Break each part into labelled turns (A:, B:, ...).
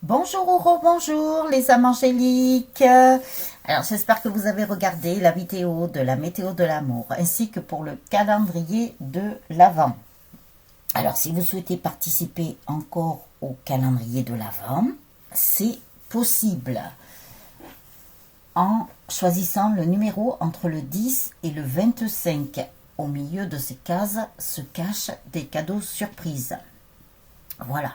A: Bonjour Auro, bonjour les âmes angéliques. Alors j'espère que vous avez regardé la vidéo de la météo de l'amour ainsi que pour le calendrier de l'Avent. Alors si vous souhaitez participer encore au calendrier de l'Avent, c'est possible en choisissant le numéro entre le 10 et le 25. Au milieu de ces cases se cachent des cadeaux surprises. Voilà.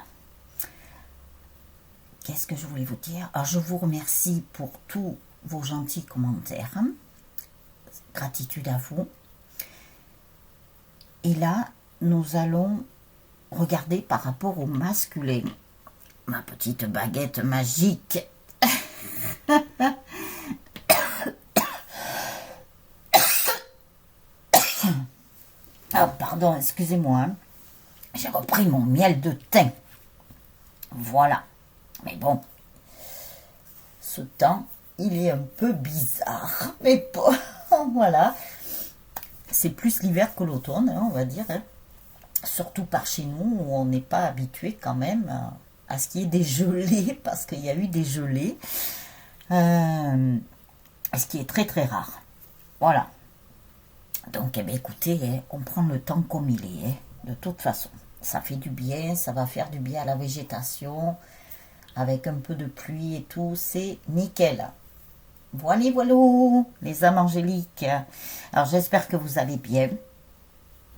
A: Qu'est-ce que je voulais vous dire? Alors, je vous remercie pour tous vos gentils commentaires. Gratitude à vous. Et là, nous allons regarder par rapport au masculin. Ma petite baguette magique. Ah, pardon, excusez-moi. J'ai repris mon miel de thym. Voilà. Mais bon, ce temps, il est un peu bizarre. Mais bon, voilà. C'est plus l'hiver que l'automne, hein, on va dire. Hein. Surtout par chez nous, où on n'est pas habitué quand même à ce qu'il y ait des gelées, parce qu'il y a eu des gelées. Ce qui est très très rare. Voilà. Donc, eh bien, écoutez, hein, on prend le temps comme il est, hein, de toute façon. Ça fait du bien, ça va faire du bien à la végétation. Avec un peu de pluie et tout, c'est nickel. Voilà, voilà, les âmes angéliques. Alors, j'espère que vous allez bien,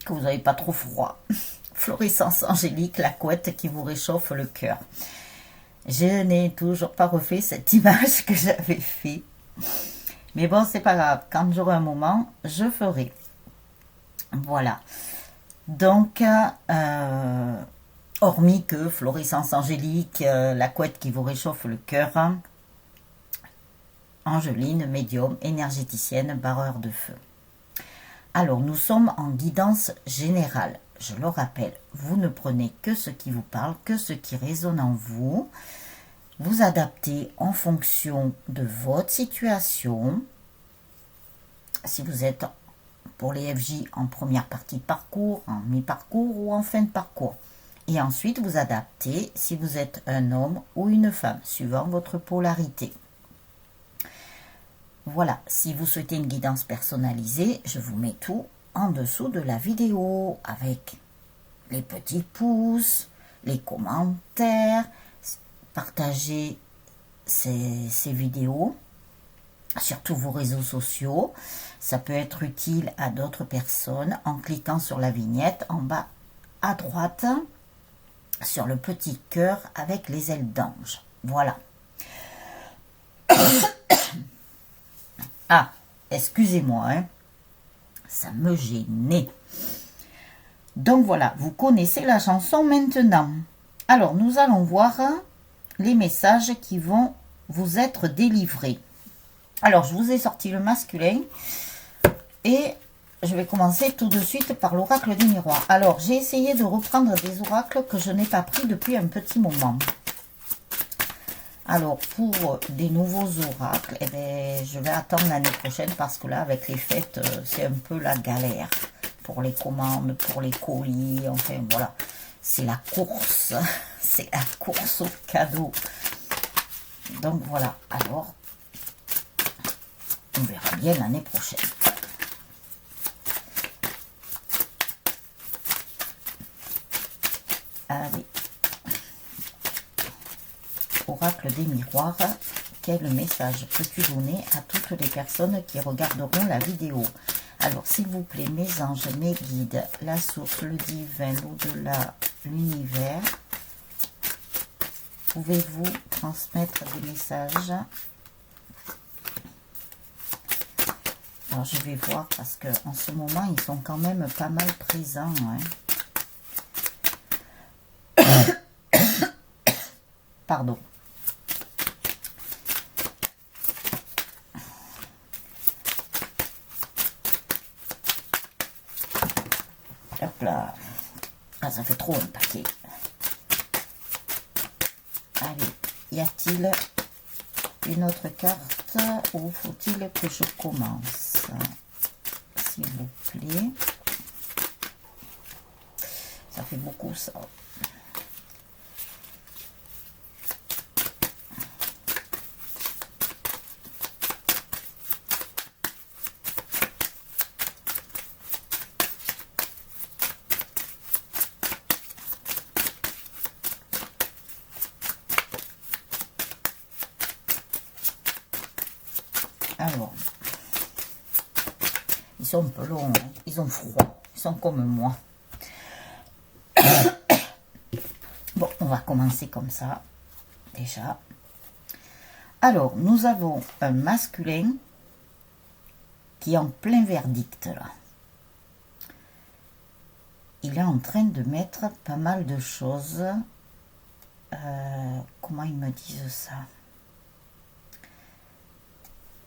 A: que vous n'avez pas trop froid. Florissance angélique, la couette qui vous réchauffe le cœur. Je n'ai toujours pas refait cette image que j'avais fait. Mais bon, c'est pas grave. Quand j'aurai un moment, je ferai. Voilà. Donc, hormis que florissance angélique, la couette qui vous réchauffe le cœur, Angeline, médium, énergéticienne, barreur de feu. Alors, nous sommes en guidance générale. Je le rappelle, vous ne prenez que ce qui vous parle, que ce qui résonne en vous. Vous adaptez en fonction de votre situation. Si vous êtes pour les FJ en première partie de parcours, en mi-parcours ou en fin de parcours. Et ensuite, vous adaptez si vous êtes un homme ou une femme, suivant votre polarité. Voilà, si vous souhaitez une guidance personnalisée, je vous mets tout en dessous de la vidéo avec les petits pouces, les commentaires, partagez ces vidéos sur tous vos réseaux sociaux. Ça peut être utile à d'autres personnes en cliquant sur la vignette en bas à droite sur le petit cœur avec les ailes d'ange. Voilà. Ah, excusez-moi, hein, ça me gênait. Donc voilà, vous connaissez la chanson maintenant. Alors, nous allons voir les messages qui vont vous être délivrés. Alors, je vous ai sorti le masculin et je vais commencer tout de suite par l'oracle des miroirs. Alors, j'ai essayé de reprendre des oracles que je n'ai pas pris depuis un petit moment. Alors, pour des nouveaux oracles, eh bien, je vais attendre l'année prochaine parce que là, avec les fêtes, c'est un peu la galère pour les commandes, pour les colis, enfin voilà. C'est la course, c'est la course aux cadeaux. Donc voilà, alors, on verra bien l'année prochaine. Allez. Oracle des miroirs, quel message peux-tu donner à toutes les personnes qui regarderont la vidéo? Alors, s'il vous plaît, mes anges, mes guides, la source, le divin, l'au-delà, l'univers, pouvez-vous transmettre des messages? Alors, je vais voir parce qu'en ce moment, ils sont quand même pas mal présents. Hein. Pardon. Hop là. Ah, ça fait trop un paquet. Allez, y a-t-il une autre carte ou faut-il que je commence? S'il vous plaît. Ça fait beaucoup ça. Alors, ils sont un peu longs, hein. Ils ont froid, ils sont comme moi. Bon, on va commencer comme ça, déjà. Alors, nous avons un masculin qui est en plein verdict, là. Il est en train de mettre pas mal de choses. Comment ils me disent ça?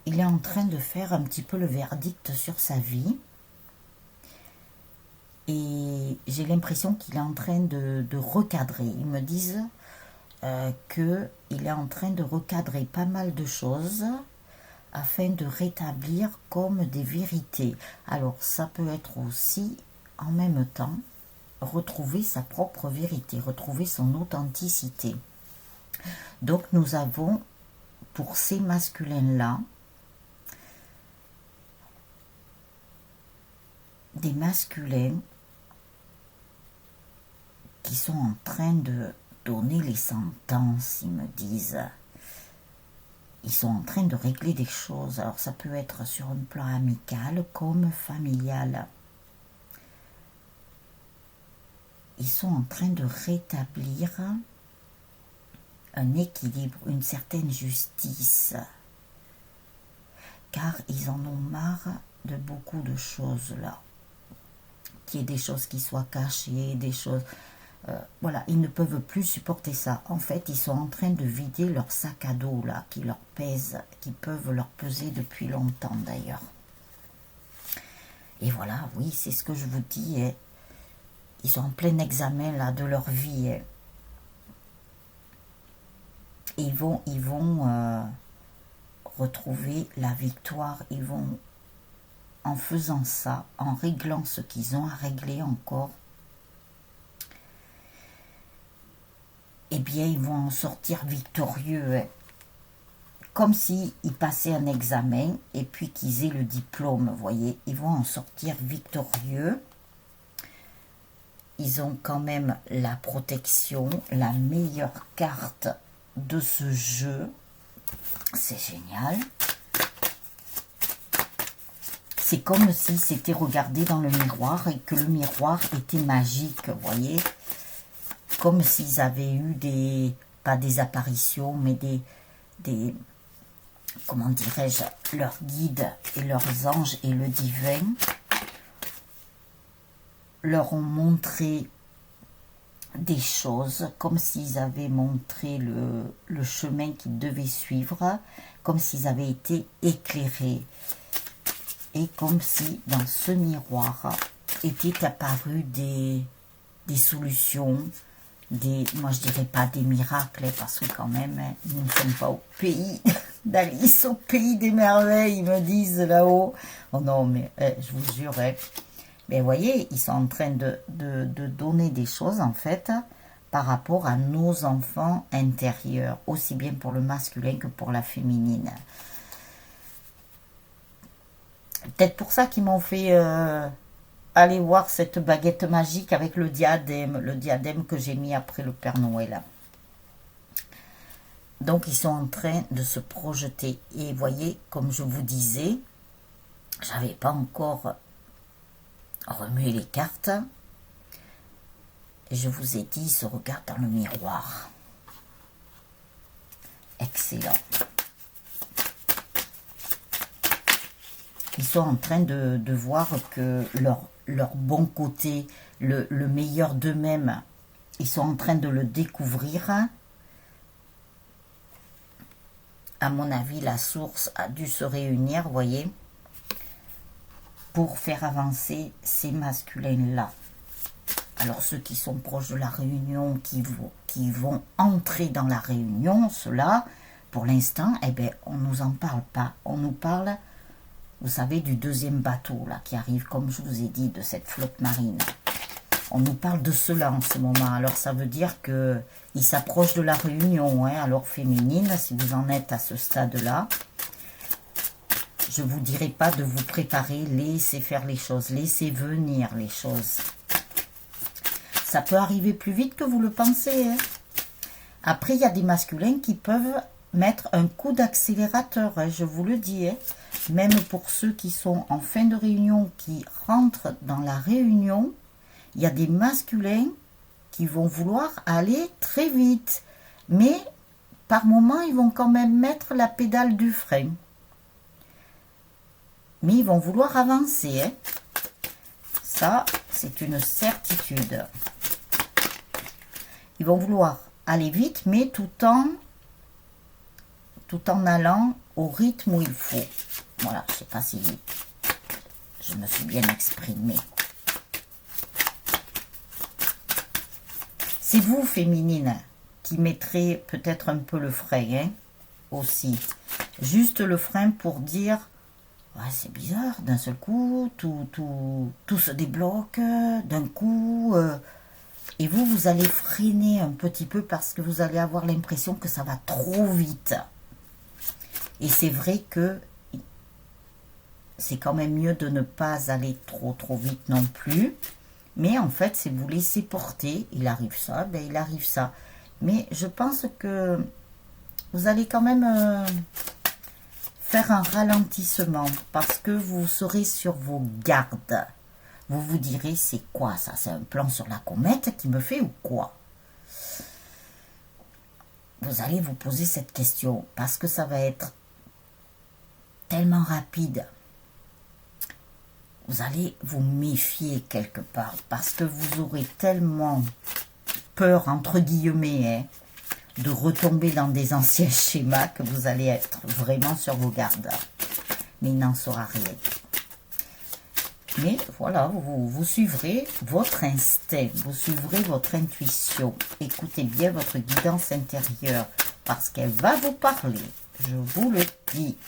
A: Il est en train de faire un petit peu le verdict sur sa vie. Et j'ai l'impression qu'il est en train de recadrer. Ils me disent qu'il est en train de recadrer pas mal de choses afin de rétablir comme des vérités. Alors ça peut être aussi en même temps retrouver sa propre vérité, retrouver son authenticité. Donc nous avons pour ces masculins-là des masculins qui sont en train de donner les sentences, ils me disent. Ils sont en train de régler des choses. Alors ça peut être sur un plan amical comme familial. Ils sont en train de rétablir un équilibre, une certaine justice. Car ils en ont marre de beaucoup de choses là. Qu'il y ait des choses qui soient cachées, des choses... voilà, ils ne peuvent plus supporter ça. En fait, ils sont en train de vider leur sac à dos là, qui leur pèse, qui peuvent leur peser depuis longtemps d'ailleurs. Et voilà, oui, c'est ce que je vous dis. Hein. Ils sont en plein examen là de leur vie. Hein. Ils vont retrouver la victoire. Ils vont, en faisant ça, en réglant ce qu'ils ont à régler encore, eh bien, ils vont en sortir victorieux. Hein. Comme s'ils passaient un examen et puis qu'ils aient le diplôme, vous voyez. Ils vont en sortir victorieux. Ils ont quand même la protection, la meilleure carte de ce jeu. C'est génial. C'est comme si c'était regardé dans le miroir et que le miroir était magique, vous voyez. Comme s'ils avaient eu pas des apparitions, mais des comment dirais-je, leurs guides et leurs anges et le divin leur ont montré des choses, comme s'ils avaient montré le chemin qu'ils devaient suivre, comme s'ils avaient été éclairés. Et comme si dans ce miroir étaient apparues des solutions, moi je dirais pas des miracles, parce que quand même, nous ne sommes pas au pays d'Alice, au pays des merveilles, ils me disent là-haut. Oh non, mais je vous jure, mais vous voyez, ils sont en train de donner des choses, en fait, par rapport à nos enfants intérieurs, aussi bien pour le masculin que pour la féminine. Peut-être pour ça qu'ils m'ont fait aller voir cette baguette magique avec le diadème que j'ai mis après le Père Noël. Donc, ils sont en train de se projeter. Et vous voyez, comme je vous disais, j'avais pas encore remué les cartes. Et je vous ai dit, ils se regardent dans le miroir. Excellent. Ils sont en train de voir que leur bon côté, le meilleur d'eux-mêmes, ils sont en train de le découvrir. À mon avis, la source a dû se réunir, vous voyez, pour faire avancer ces masculins-là. Alors, ceux qui sont proches de la réunion, qui vont entrer dans la réunion, ceux-là, pour l'instant, eh bien, on ne nous en parle pas. On nous parle, vous savez, du deuxième bateau, là, qui arrive, comme je vous ai dit, de cette flotte marine. On nous parle de cela en ce moment. Alors, ça veut dire qu'ils s'approchent de la réunion. Hein. Alors, féminine, si vous en êtes à ce stade-là, je ne vous dirai pas de vous préparer, laissez faire les choses, laissez venir les choses. Ça peut arriver plus vite que vous le pensez. Hein. Après, il y a des masculins qui peuvent mettre un coup d'accélérateur, hein, je vous le dis. Hein. même pour ceux qui sont en fin de réunion, qui rentrent dans la réunion, il y a des masculins qui vont vouloir aller très vite. Mais par moment, ils vont quand même mettre la pédale du frein. Mais ils vont vouloir avancer. Hein. Ça, c'est une certitude. Ils vont vouloir aller vite, mais tout en allant au rythme où il faut. Voilà, je ne sais pas si je me suis bien exprimée. C'est vous, féminine, qui mettrez peut-être un peu le frein, hein, aussi. Juste le frein pour dire, ouais, c'est bizarre, d'un seul coup, tout se débloque, d'un coup... et vous allez freiner un petit peu parce que vous allez avoir l'impression que ça va trop vite. Et c'est vrai que c'est quand même mieux de ne pas aller trop vite non plus. Mais en fait, c'est vous laisser porter. Il arrive ça, ben il arrive ça. Mais je pense que vous allez quand même faire un ralentissement parce que vous serez sur vos gardes. Vous vous direz, c'est quoi ça? C'est un plan sur la comète qui me fait ou quoi? Vous allez vous poser cette question parce que ça va être tellement rapide. Vous allez vous méfier quelque part parce que vous aurez tellement peur, entre guillemets, hein, de retomber dans des anciens schémas que vous allez être vraiment sur vos gardes. Mais il n'en sera rien. Mais voilà, vous suivrez votre instinct, vous suivrez votre intuition. Écoutez bien votre guidance intérieure parce qu'elle va vous parler. Je vous le dis.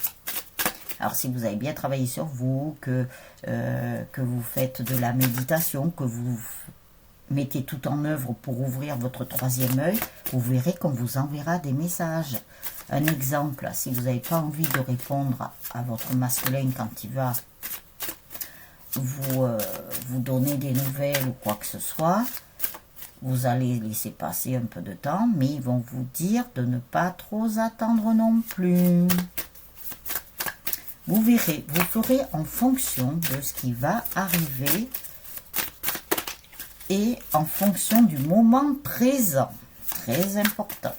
A: Alors, si vous avez bien travaillé sur vous, que vous faites de la méditation, que vous mettez tout en œuvre pour ouvrir votre troisième œil, vous verrez qu'on vous enverra des messages. Un exemple, si vous n'avez pas envie de répondre à votre masculin quand il va vous donner des nouvelles ou quoi que ce soit, vous allez laisser passer un peu de temps, mais ils vont vous dire de ne pas trop attendre non plus. Vous verrez, vous ferez en fonction de ce qui va arriver et en fonction du moment présent. Très important.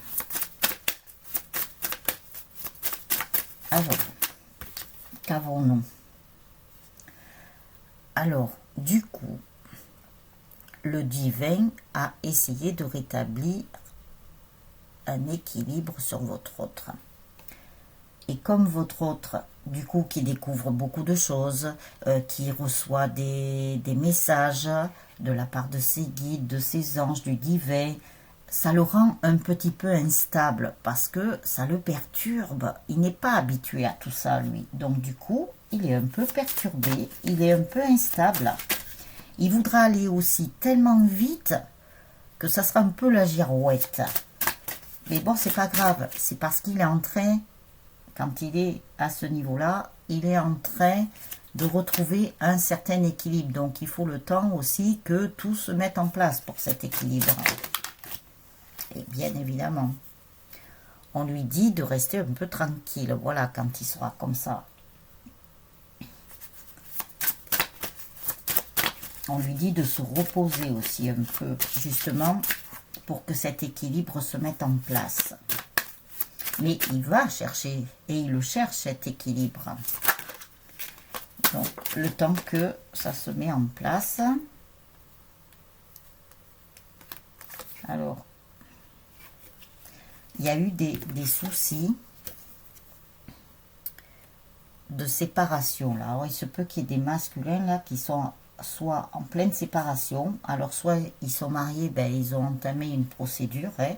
A: Alors, qu'avons-nous? Alors, du coup, le divin a essayé de rétablir un équilibre sur votre autre. Et comme votre autre, du coup, qui découvre beaucoup de choses, qui reçoit des messages de la part de ses guides, de ses anges, du divin, ça le rend un petit peu instable parce que ça le perturbe. Il n'est pas habitué à tout ça, lui. Donc, du coup, il est un peu perturbé, il est un peu instable. Il voudra aller aussi tellement vite que ça sera un peu la girouette. Mais bon, c'est pas grave, c'est parce qu'il est en train... Quand il est à ce niveau-là, il est en train de retrouver un certain équilibre. Donc, il faut le temps aussi que tout se mette en place pour cet équilibre. Et bien évidemment, on lui dit de rester un peu tranquille. Voilà, quand il sera comme ça. On lui dit de se reposer aussi un peu, justement, pour que cet équilibre se mette en place. Mais il va chercher, et il le cherche, cet équilibre. Donc, le temps que ça se met en place. Alors, il y a eu des soucis de séparation, là. Alors, il se peut qu'il y ait des masculins, là, qui sont soit en pleine séparation. Alors, soit ils sont mariés, ben, ils ont entamé une procédure, hein,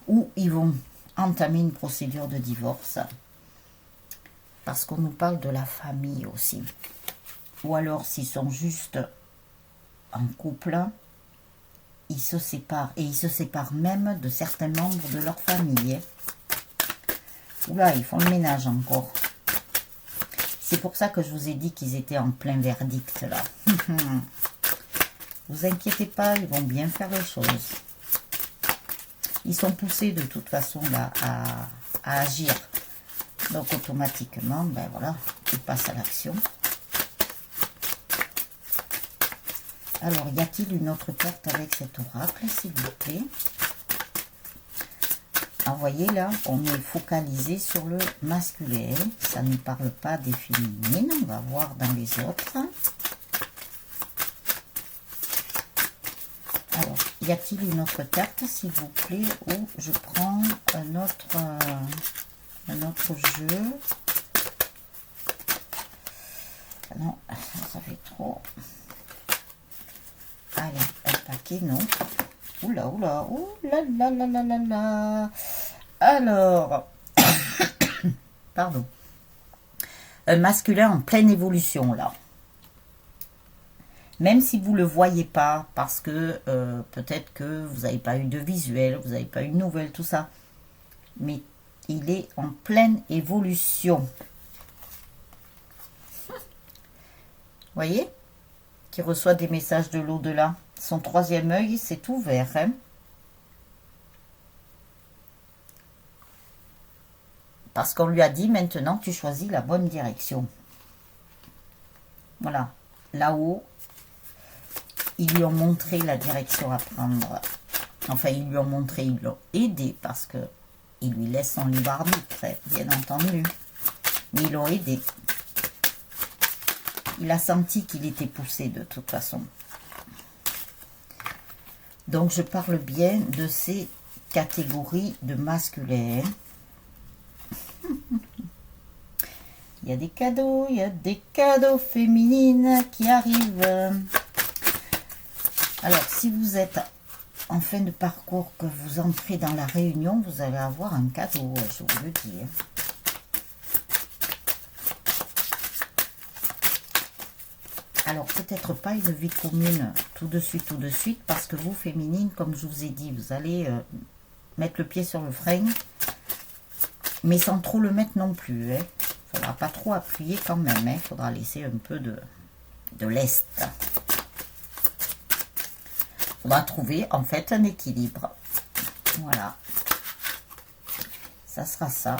A: ou ils vont... entamer une procédure de divorce parce qu'on nous parle de la famille aussi, ou alors s'ils sont juste en couple, ils se séparent et ils se séparent même de certains membres de leur famille. Oula, ils font le ménage encore. C'est pour ça que je vous ai dit qu'ils étaient en plein verdict là. Vous inquiétez pas, ils vont bien faire les choses. Ils sont poussés de toute façon là à agir. Donc automatiquement, ben voilà, il passe à l'action. Alors, y a-t-il une autre carte avec cet oracle, s'il vous plaît? Ah, vous voyez là, on est focalisé sur le masculin. Ça ne parle pas des féminines. On va voir dans les autres. Alors, y a-t-il une autre carte, s'il vous plaît, ou je prends un autre jeu? Non, ça fait trop. Allez, un paquet, non. Oula, oula, oula, la, la, la, la, la. Alors, pardon. Un masculin en pleine évolution, là. Même si vous ne le voyez pas, parce que peut-être que vous n'avez pas eu de visuel, vous n'avez pas eu de nouvelles, tout ça. Mais il est en pleine évolution. Vous voyez? Qui reçoit des messages de l'au-delà. Son troisième œil s'est ouvert. Hein? Parce qu'on lui a dit, maintenant, tu choisis la bonne direction. Voilà. Là-haut, ils lui ont montré la direction à prendre. Enfin, ils lui ont montré, ils l'ont aidé parce que ils lui laissent son libre arbitre, bien entendu. Mais ils l'ont aidé. Il a senti qu'il était poussé de toute façon. Donc, je parle bien de ces catégories de masculins. Il y a des cadeaux féminines qui arrivent. Alors, si vous êtes en fin de parcours, que vous entrez dans la réunion, vous allez avoir un cadeau, je vous le dis. Alors, peut-être pas une vie commune tout de suite, parce que vous, féminine, comme je vous ai dit, vous allez mettre le pied sur le frein, mais sans trop le mettre non plus. Il ne faudra pas trop appuyer quand même. Il faudra laisser un peu de lest. On va trouver en fait un équilibre. Voilà. Ça sera ça.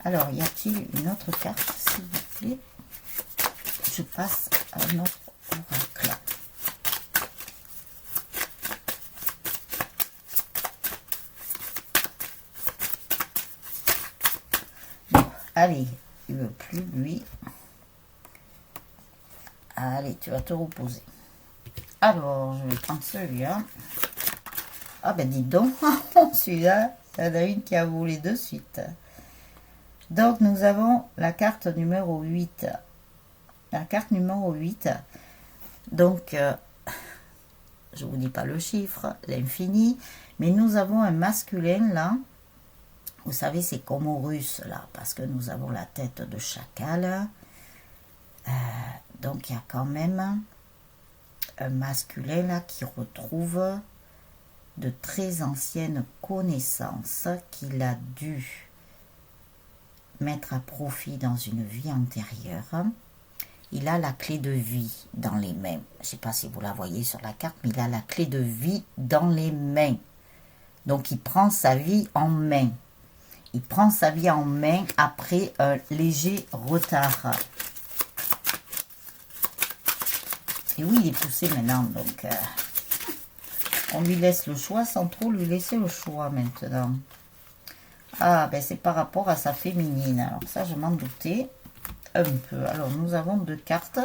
A: Alors, y a-t-il une autre carte, s'il vous plaît? Je passe à notre oracle. Bon, allez, il ne veut plus, lui. Allez, tu vas te reposer. Alors, je vais prendre celui-là. Ah ben, dis donc, celui-là, il y en a une qui a volé de suite. Donc, nous avons la carte numéro 8. La carte numéro 8. Donc, je ne vous dis pas le chiffre, l'infini. Mais nous avons un masculin, là. Vous savez, c'est comme au russe, là. Parce que nous avons la tête de chacal. Donc, il y a quand même un masculin, là, qui retrouve de très anciennes connaissances qu'il a dû mettre à profit dans une vie antérieure. Il a la clé de vie dans les mains. Je ne sais pas si vous la voyez sur la carte, mais il a la clé de vie dans les mains. Donc, il prend sa vie en main. Il prend sa vie en main après un léger retard. Et oui, il est poussé maintenant, donc on lui laisse le choix sans trop lui laisser le choix maintenant. Ah, ben c'est par rapport à sa féminine. Alors ça, je m'en doutais un peu. Alors, nous avons deux cartes.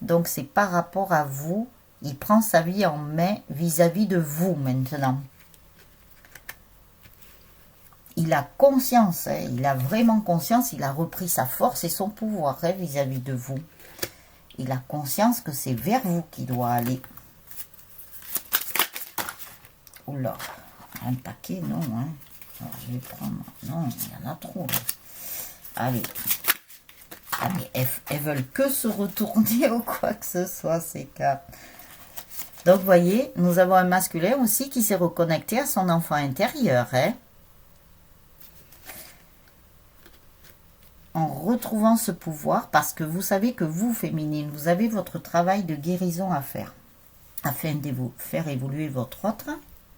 A: Donc, c'est par rapport à vous. Il prend sa vie en main vis-à-vis de vous maintenant. Il a conscience, hein, il a vraiment conscience, il a repris sa force et son pouvoir vis-à-vis de vous. Il a conscience que c'est vers vous qu'il doit aller. Oula, un paquet, non, hein. Alors, je vais prendre... Non, il y en a trop, là. Allez. Ah, mais elles veulent que se retourner ou quoi que ce soit, ces cartes. Donc, vous voyez, nous avons un masculin aussi qui s'est reconnecté à son enfant intérieur, hein. en retrouvant ce pouvoir, parce que vous savez que vous, féminine, vous avez votre travail de guérison à faire, afin de vous faire évoluer votre autre,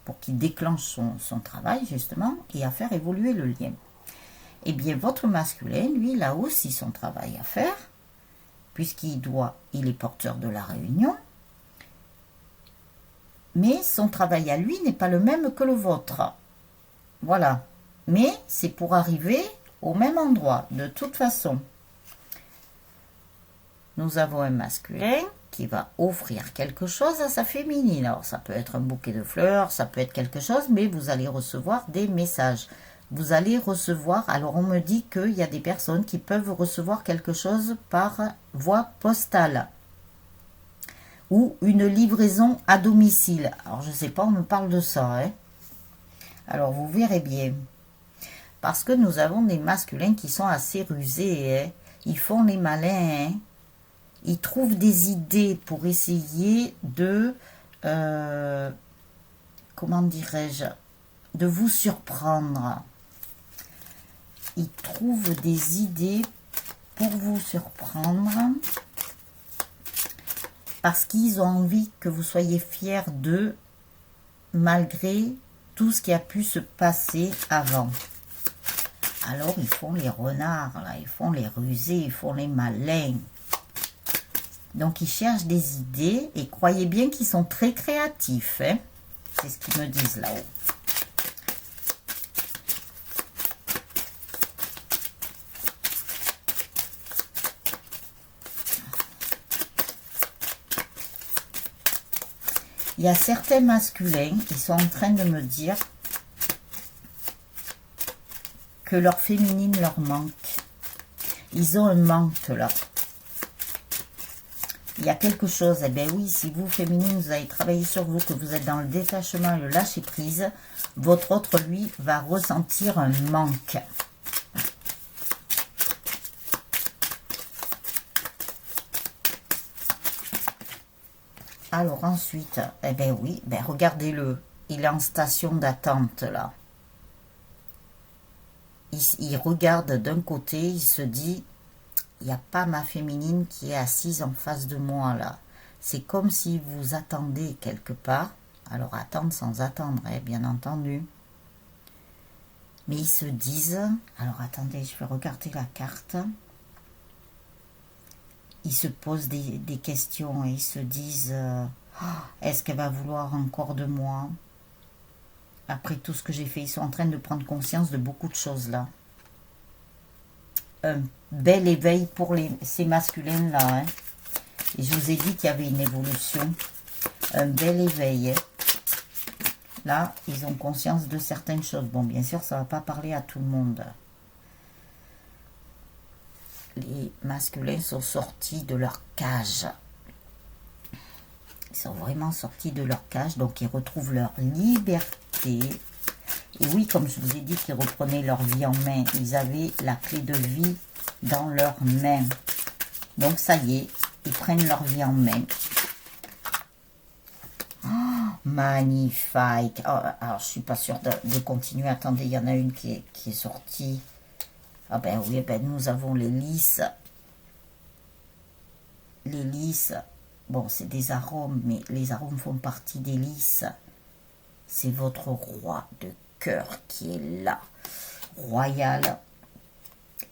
A: pour qu'il déclenche son travail, justement, et à faire évoluer le lien. Eh bien, votre masculin, lui, il a aussi son travail à faire, puisqu'il est porteur de la réunion, mais son travail à lui n'est pas le même que le vôtre. Voilà. Mais c'est pour arriver au même endroit, de toute façon. Nous avons un masculin qui va offrir quelque chose à sa féminine. Alors, ça peut être un bouquet de fleurs, ça peut être quelque chose, mais vous allez recevoir des messages. Vous allez recevoir, alors on me dit qu'il y a des personnes qui peuvent recevoir quelque chose par voie postale ou une livraison à domicile. Alors, je ne sais pas, on me parle de ça. Hein. Alors, vous verrez bien. Parce que nous avons des masculins qui sont assez rusés. Hein. Ils font les malins. Hein. Ils trouvent des idées pour essayer de... comment dirais-je, de vous surprendre. Ils trouvent des idées pour vous surprendre parce qu'ils ont envie que vous soyez fiers d'eux malgré tout ce qui a pu se passer avant. Alors ils font les renards, là, ils font les rusés, ils font les malins. Donc ils cherchent des idées et croyez bien qu'ils sont très créatifs. Hein. C'est ce qu'ils me disent là-haut. Il y a certains masculins qui sont en train de me dire que leur féminine leur manque. Ils ont un manque là. Il y a quelque chose, eh bien oui, si vous, féminine, vous avez travaillé sur vous, que vous êtes dans le détachement et le lâcher-prise, votre autre, lui, va ressentir un manque. Alors ensuite, eh bien oui, ben regardez-le, il est en station d'attente là. Il regarde d'un côté, il se dit, il n'y a pas ma féminine qui est assise en face de moi là. C'est comme si vous attendez quelque part. Alors attendre sans attendre, hein, bien entendu. Mais ils se disent, alors attendez, je vais regarder la carte. Ils se posent des questions et ils se disent, est-ce qu'elle va vouloir encore de moi? Après tout ce que j'ai fait, ils sont en train de prendre conscience de beaucoup de choses là. Un bel éveil pour ces masculins là. Hein. Et je vous ai dit qu'il y avait une évolution. Un bel éveil. Hein. Là, ils ont conscience de certaines choses. Bon, bien sûr, ça ne va pas parler à tout le monde. Les masculins sont sortis de leur cage. Ils sont vraiment sortis de leur cage. Donc, ils retrouvent leur liberté. Et oui, comme je vous ai dit qu'ils reprenaient leur vie en main. Ils avaient la clé de vie dans leurs mains. Donc, ça y est, ils prennent leur vie en main. Oh, magnifique. Oh, alors, je suis pas sûre de continuer. Attendez, il y en a une qui est sortie. Ah ben oui, ben nous avons les lys. Les lys, bon, c'est des arômes, mais les arômes font partie des lys. C'est votre roi de cœur qui est là, royal.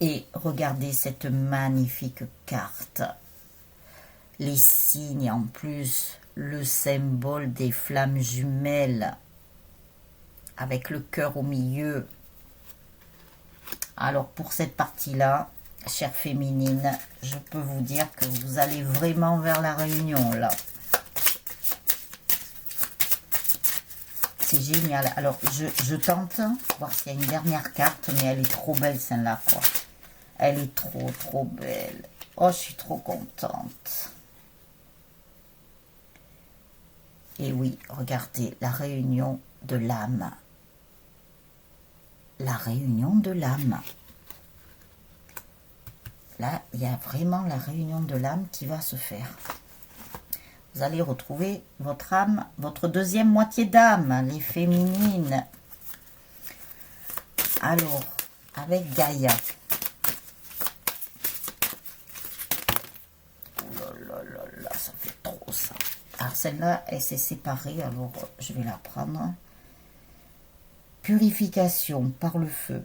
A: Et regardez cette magnifique carte. Les signes en plus, le symbole des flammes jumelles, avec le cœur au milieu. Alors pour cette partie-là, chère féminine, je peux vous dire que vous allez vraiment vers la réunion là. C'est génial. Alors je tente, voir s'il y a une dernière carte, mais elle est trop belle celle-là quoi. Elle est trop belle. Oh, je suis trop contente. Et oui, regardez, la réunion de l'âme. La réunion de l'âme. Là, il y a vraiment la réunion de l'âme qui va se faire. Vous allez retrouver votre âme, votre deuxième moitié d'âme, les féminines. Alors, avec Gaïa. là là là là, ça fait trop ça. Alors celle-là, elle s'est séparée, alors je vais la prendre. Purification par le feu.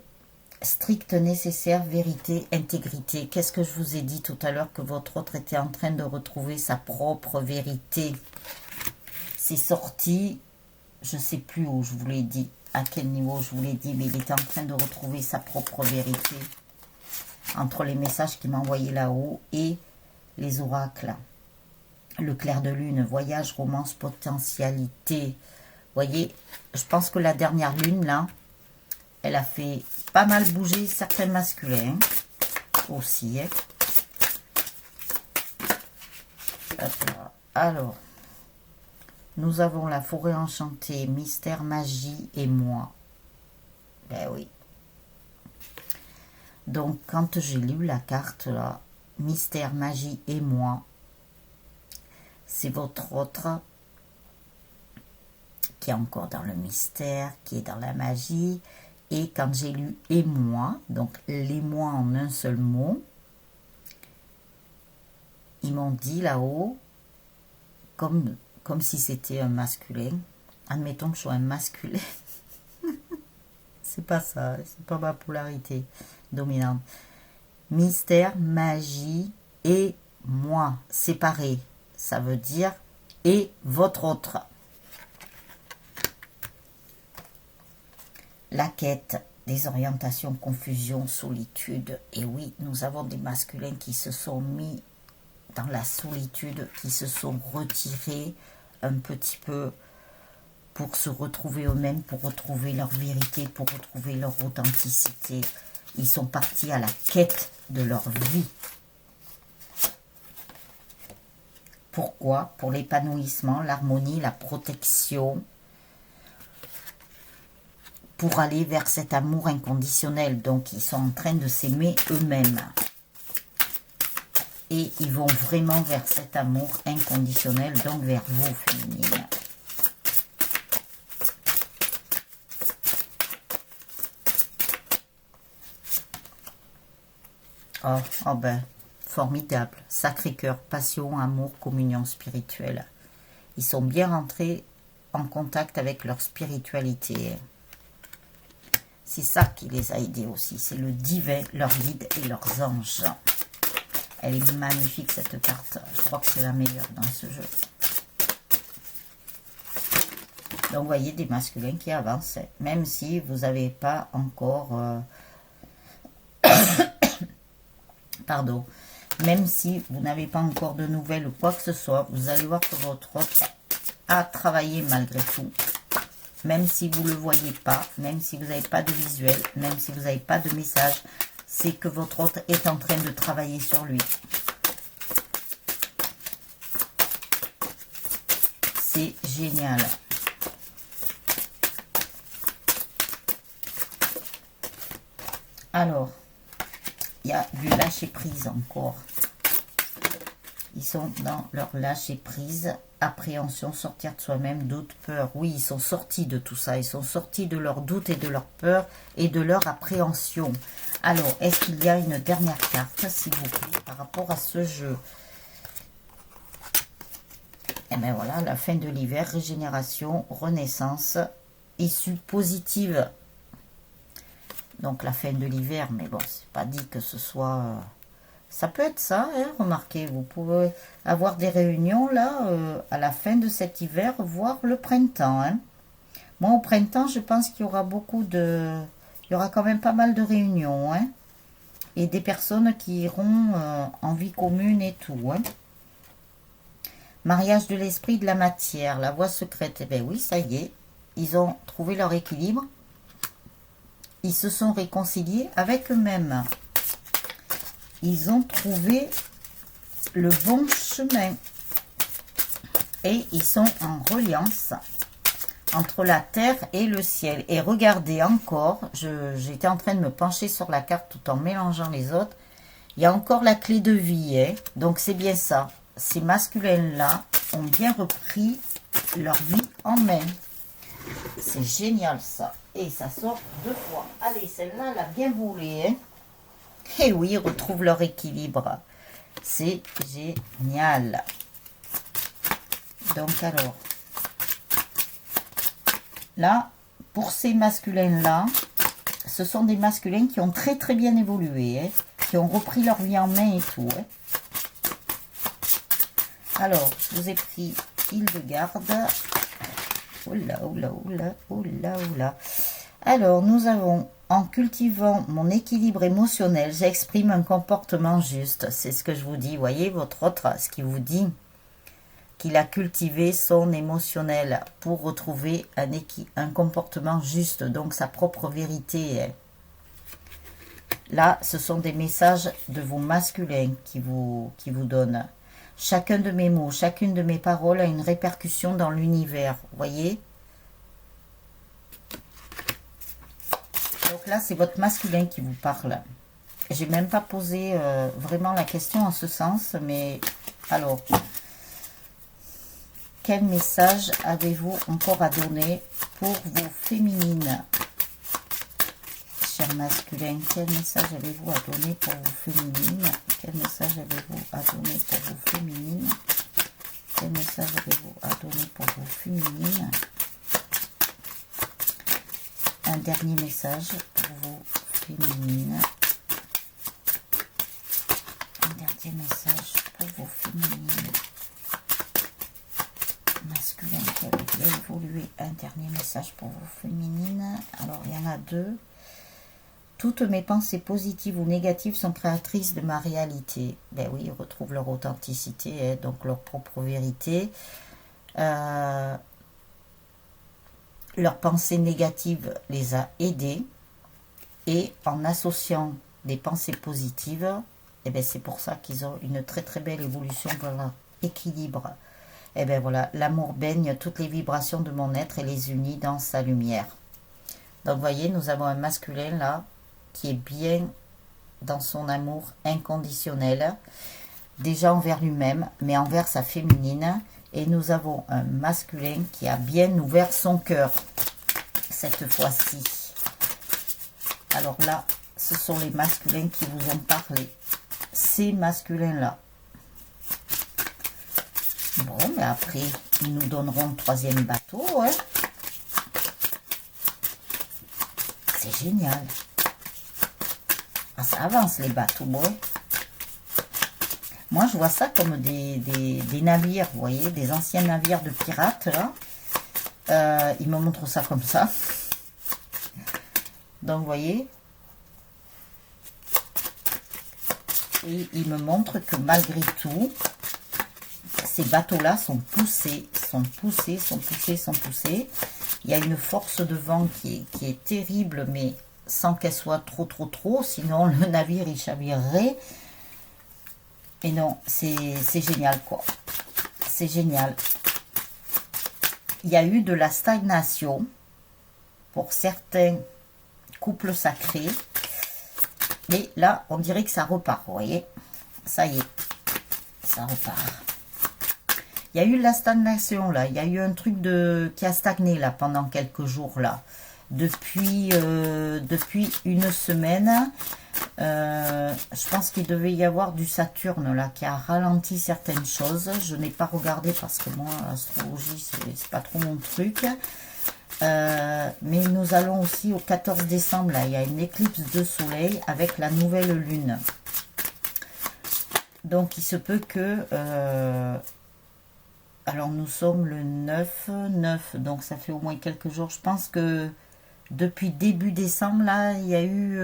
A: Strict nécessaire, vérité, intégrité. Qu'est-ce que je vous ai dit tout à l'heure? Que votre autre était en train de retrouver sa propre vérité. C'est sorti, je ne sais plus où je vous l'ai dit, à quel niveau je vous l'ai dit, mais il était en train de retrouver sa propre vérité. Entre les messages qu'il m'a envoyés là-haut et les oracles. Le clair de lune, voyage, romance, potentialité. Voyez, je pense que la dernière lune, là, elle a fait pas mal bouger certains masculins aussi. Hein. Alors, nous avons la forêt enchantée, mystère, magie et moi. Ben oui. Donc, quand j'ai lu la carte, là, mystère, magie et moi, c'est votre autre qui est encore dans le mystère, qui est dans la magie. Et quand j'ai lu « et moi », donc « les moi » en un seul mot, ils m'ont dit là-haut, comme si c'était un masculin, admettons que je sois un masculin, c'est pas ça, c'est pas ma polarité dominante. Mystère, magie et moi, séparé, ça veut dire « et votre autre ». La quête, désorientation, confusion, solitude. Et oui, nous avons des masculins qui se sont mis dans la solitude, qui se sont retirés un petit peu pour se retrouver eux-mêmes, pour retrouver leur vérité, pour retrouver leur authenticité. Ils sont partis à la quête de leur vie. Pourquoi? Pour l'épanouissement, l'harmonie, la protection, pour aller vers cet amour inconditionnel. Donc, ils sont en train de s'aimer eux-mêmes. Et ils vont vraiment vers cet amour inconditionnel, donc vers vous, féminine. Oh ben, formidable. Sacré-Cœur, passion, amour, communion spirituelle. Ils sont bien rentrés en contact avec leur spiritualité. C'est ça qui les a aidés aussi. C'est le divin, leur guide et leurs anges. Elle est magnifique cette carte. Je crois que c'est la meilleure dans ce jeu. Donc vous voyez des masculins qui avancent. Même si vous n'avez pas encore... Pardon. Même si vous n'avez pas encore de nouvelles ou quoi que ce soit, vous allez voir que votre autre a travaillé malgré tout. Même si vous ne le voyez pas, même si vous n'avez pas de visuel, même si vous n'avez pas de message, c'est que votre autre est en train de travailler sur lui. C'est génial. Alors, il y a du lâcher-prise encore. Ils sont dans leur lâcher-prise, appréhension, sortir de soi-même, doute, peur. Oui, ils sont sortis de tout ça. Ils sont sortis de leurs doutes et de leur peur et de leur appréhension. Alors, est-ce qu'il y a une dernière carte, s'il vous plaît, par rapport à ce jeu? Et bien voilà, la fin de l'hiver, régénération, renaissance, issue positive. Donc la fin de l'hiver, mais bon, c'est pas dit que ce soit... Ça peut être ça, hein, remarquez, vous pouvez avoir des réunions là, à la fin de cet hiver, voire le printemps. Hein. Moi, au printemps, je pense qu'il y aura beaucoup de... Il y aura quand même pas mal de réunions, hein, et des personnes qui iront en vie commune et tout. Hein. Mariage de l'esprit, de la matière, la voie secrète. Eh bien oui, ça y est, ils ont trouvé leur équilibre. Ils se sont réconciliés avec eux-mêmes. Ils ont trouvé le bon chemin. Et ils sont en reliance entre la terre et le ciel. Et regardez encore, j'étais en train de me pencher sur la carte tout en mélangeant les autres. Il y a encore la clé de vie. Hein. Donc c'est bien ça. Ces masculins-là ont bien repris leur vie en main. C'est génial ça. Et ça sort 2 fois. Allez, celle-là, elle a bien volé. Hein. Et oui, ils retrouvent leur équilibre. C'est génial. Donc alors, là, pour ces masculins-là, ce sont des masculins qui ont très très bien évolué, hein, qui ont repris leur vie en main et tout. Hein. Alors, je vous ai pris Hildegarde. Oula, oula, oula, oula, oula. Alors, nous avons, en cultivant mon équilibre émotionnel, j'exprime un comportement juste. C'est ce que je vous dis. Voyez, votre autre, ce qui vous dit qu'il a cultivé son émotionnel pour retrouver un comportement juste, donc sa propre vérité. Là, ce sont des messages de vos masculins qui vous donnent. Chacun de mes mots, chacune de mes paroles a une répercussion dans l'univers. Voyez? Donc là, c'est votre masculin qui vous parle. J'ai même pas posé vraiment la question en ce sens, mais alors, quel message avez-vous encore à donner pour vos féminines? Chers masculins, quel message avez-vous à donner pour vos féminines? Quel message avez-vous à donner pour vos féminines? Quel message avez-vous à donner pour vos féminines? Un dernier message pour vos féminines. Un dernier message pour vos féminines. Masculin qui avait bien évolué. Un dernier message pour vos féminines. Alors, il y en a deux. Toutes mes pensées positives ou négatives sont créatrices de ma réalité. Ben oui, ils retrouvent leur authenticité, hein, donc leur propre vérité. Leur pensée négative les a aidés. Et en associant des pensées positives, eh ben c'est pour ça qu'ils ont une très très belle évolution vers l'équilibre. Et bien voilà, l'amour baigne toutes les vibrations de mon être et les unit dans sa lumière. Donc vous voyez, nous avons un masculin là, qui est bien dans son amour inconditionnel, déjà envers lui-même, mais envers sa féminine. Et nous avons un masculin qui a bien ouvert son cœur, cette fois-ci. Alors là, ce sont les masculins qui vous ont parlé. Ces masculins-là. Bon, mais après, ils nous donneront le troisième bateau, hein. C'est génial. Ah, ça avance les bateaux, ouais. Moi, je vois ça comme des navires, vous voyez, des anciens navires de pirates, là. Ils me montrent ça comme ça. Donc, vous voyez. Et ils me montrent que malgré tout, ces bateaux-là sont poussés, Il y a une force de vent qui est terrible, mais sans qu'elle soit trop, sinon le navire il chavirerait. Et non, c'est génial quoi. C'est génial. Il y a eu de la stagnation pour certains couples sacrés. Mais là, on dirait que ça repart, vous voyez. Ça y est, ça repart. Il y a eu la stagnation là, il y a eu un truc qui a stagné là pendant quelques jours là. Depuis une semaine, je pense qu'il devait y avoir du Saturne là qui a ralenti certaines choses. Je n'ai pas regardé parce que moi l'astrologie c'est pas trop mon truc. Mais nous allons aussi au 14 décembre là, il y a une éclipse de soleil avec la nouvelle lune. Donc il se peut que alors nous sommes le 9, donc ça fait au moins quelques jours. Je pense que depuis début décembre, là, il y a eu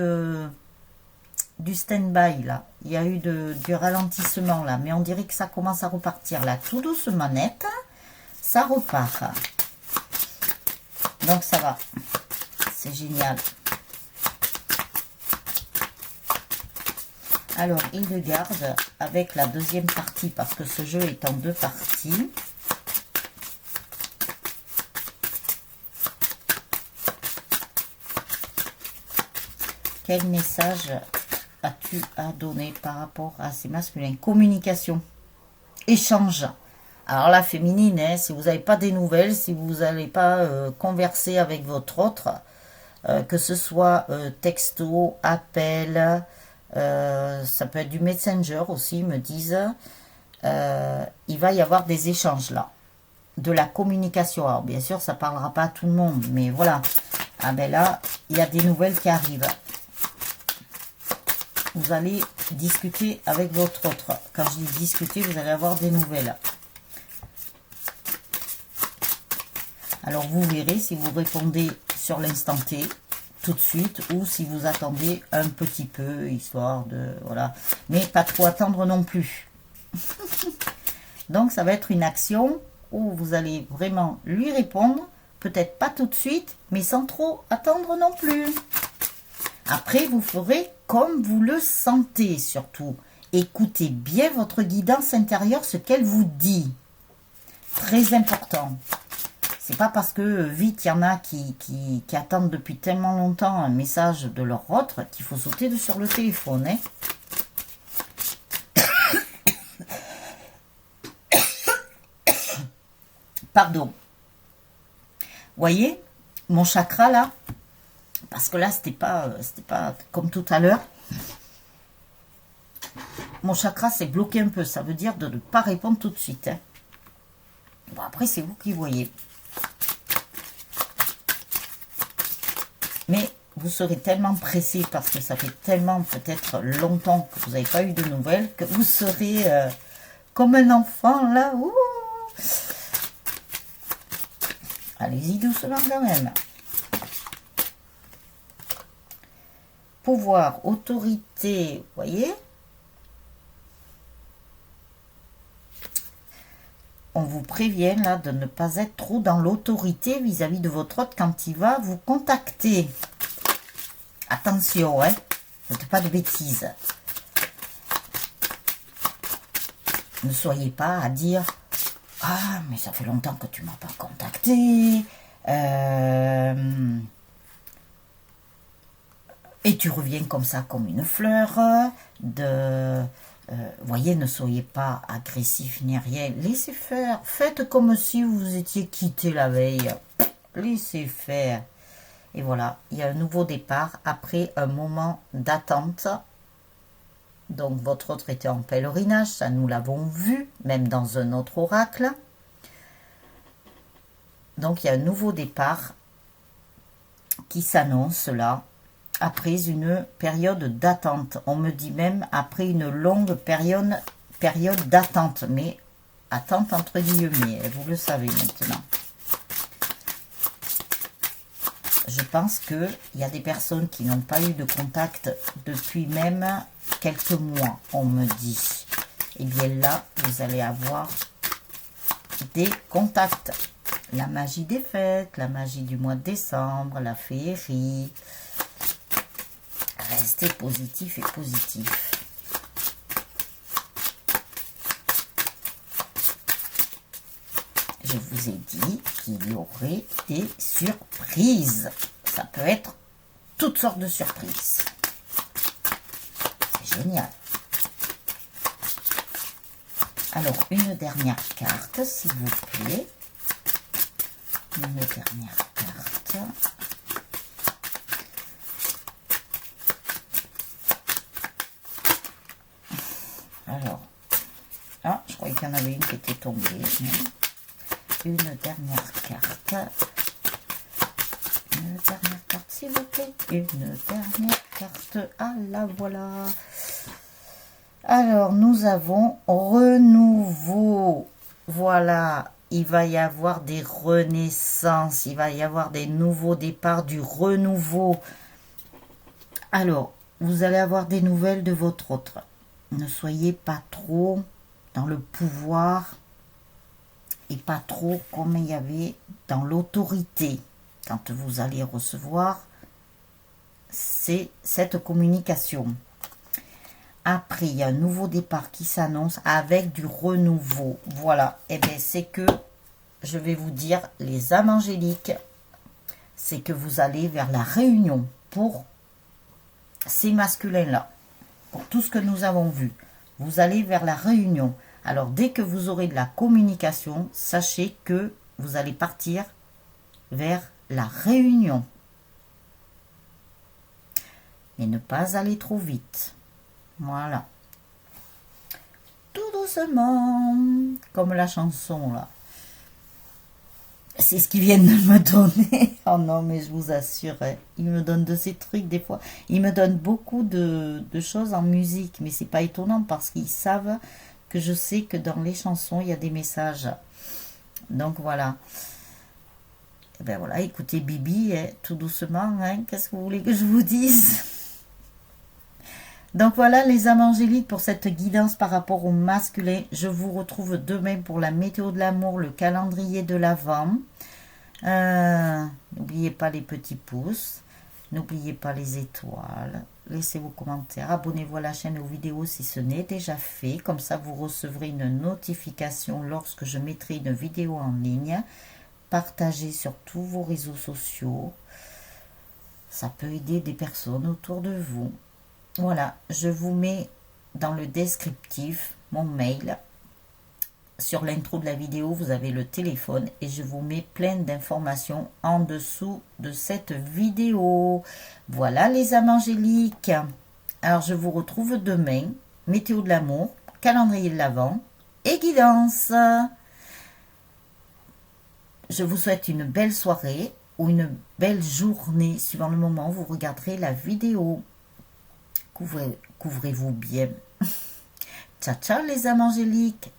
A: du stand-by, là. Il y a eu du ralentissement, là. Mais on dirait que ça commence à repartir, là. Tout doucement, net, ça repart. Donc ça va. C'est génial. Alors, Hildegarde, avec la deuxième partie, parce que ce jeu est en deux parties. Quel message as-tu à donner par rapport à ces masculins? Communication, échange. Alors la féminine, hein, si vous n'avez pas des nouvelles, si vous n'allez pas converser avec votre autre, que ce soit texto, appel, Ça peut être du Messenger aussi, ils me disent. Il va y avoir des échanges là, de la communication. Alors bien sûr, ça parlera pas à tout le monde, mais voilà. Ah ben là, il y a des nouvelles qui arrivent. Vous allez discuter avec votre autre. Quand je dis discuter, vous allez avoir des nouvelles. Alors vous verrez si vous répondez sur l'instant T tout de suite ou si vous attendez un petit peu, histoire de... Voilà. Mais pas trop attendre non plus. Donc ça va être une action où vous allez vraiment lui répondre. Peut-être pas tout de suite, mais sans trop attendre non plus. Après, vous ferez comme vous le sentez surtout. Écoutez bien votre guidance intérieure, ce qu'elle vous dit. Très important. C'est pas parce que vite, il y en a qui attendent depuis tellement longtemps un message de leur autre qu'il faut sauter sur le téléphone. Hein. Pardon. Voyez, mon chakra là, parce que là, c'était pas comme tout à l'heure. Mon chakra s'est bloqué un peu. Ça veut dire de ne pas répondre tout de suite. Hein. Bon, après, c'est vous qui voyez. Mais vous serez tellement pressé parce que ça fait tellement peut-être longtemps que vous n'avez pas eu de nouvelles que vous serez comme un enfant là. Ouh. Allez-y doucement quand même. Pouvoir, autorité, vous voyez. On vous prévient là de ne pas être trop dans l'autorité vis-à-vis de votre hôte quand il va vous contacter. Attention, hein, faites pas de bêtises. Ne soyez pas à dire « Ah, mais ça fait longtemps que tu m'as pas contacté. Et tu reviens comme ça, comme une fleur. Voyez, ne soyez pas agressif ni rien. Laissez faire. Faites comme si vous étiez quitté la veille. Laissez faire. Et voilà, il y a un nouveau départ après un moment d'attente. Donc, votre autre était en pèlerinage, ça nous l'avons vu, même dans un autre oracle. Donc, il y a un nouveau départ qui s'annonce là, après une période d'attente. On me dit même après une longue période d'attente, mais attente entre guillemets, vous le savez maintenant. Je pense qu'il y a des personnes qui n'ont pas eu de contact depuis même quelques mois, on me dit. Et bien là, vous allez avoir des contacts. La magie des fêtes, la magie du mois de décembre, la féerie. Restez positif et positif. Je vous ai dit qu'il y aurait des surprises. Ça peut être toutes sortes de surprises. C'est génial. Alors, une dernière carte, s'il vous plaît. Une dernière carte. Alors, ah, je croyais qu'il y en avait une qui était tombée. Une dernière carte. Une dernière carte, s'il vous plaît. Une dernière carte. Ah, la voilà. Alors, nous avons renouveau. Voilà. Il va y avoir des renaissances. Il va y avoir des nouveaux départs, du renouveau. Alors, vous allez avoir des nouvelles de votre autre. Ne soyez pas trop dans le pouvoir et pas trop comme il y avait dans l'autorité. Quand vous allez recevoir cette communication. Après, il y a un nouveau départ qui s'annonce avec du renouveau. Voilà. Et bien, c'est que, je vais vous dire, les âmes angéliques, c'est que vous allez vers la réunion pour ces masculins-là. Pour tout ce que nous avons vu. Vous allez vers la réunion. Alors, dès que vous aurez de la communication, sachez que vous allez partir vers la réunion. Mais ne pas aller trop vite. Voilà. Tout doucement, comme la chanson là. C'est ce qu'ils viennent de me donner. Oh non, mais je vous assure, hein, ils me donnent de ces trucs des fois. Ils me donnent beaucoup de choses en musique, mais c'est pas étonnant parce qu'ils savent que je sais que dans les chansons, il y a des messages. Donc voilà. Et ben voilà, écoutez Bibi, hein, tout doucement, hein, qu'est-ce que vous voulez que je vous dise? Donc voilà les âmes angéliques pour cette guidance par rapport au masculin. Je vous retrouve demain pour la météo de l'amour, le calendrier de l'Avent. N'oubliez pas les petits pouces. N'oubliez pas les étoiles. Laissez vos commentaires. Abonnez-vous à la chaîne et aux vidéos si ce n'est déjà fait. Comme ça, vous recevrez une notification lorsque je mettrai une vidéo en ligne. Partagez sur tous vos réseaux sociaux. Ça peut aider des personnes autour de vous. Voilà, je vous mets dans le descriptif mon mail. Sur l'intro de la vidéo, vous avez le téléphone et je vous mets plein d'informations en dessous de cette vidéo. Voilà les âmes angéliques. Alors je vous retrouve demain. Météo de l'amour, calendrier de l'Avent et guidance. Je vous souhaite une belle soirée ou une belle journée suivant le moment où vous regarderez la vidéo. Couvrez-vous bien. Ciao, ciao les âmes angéliques.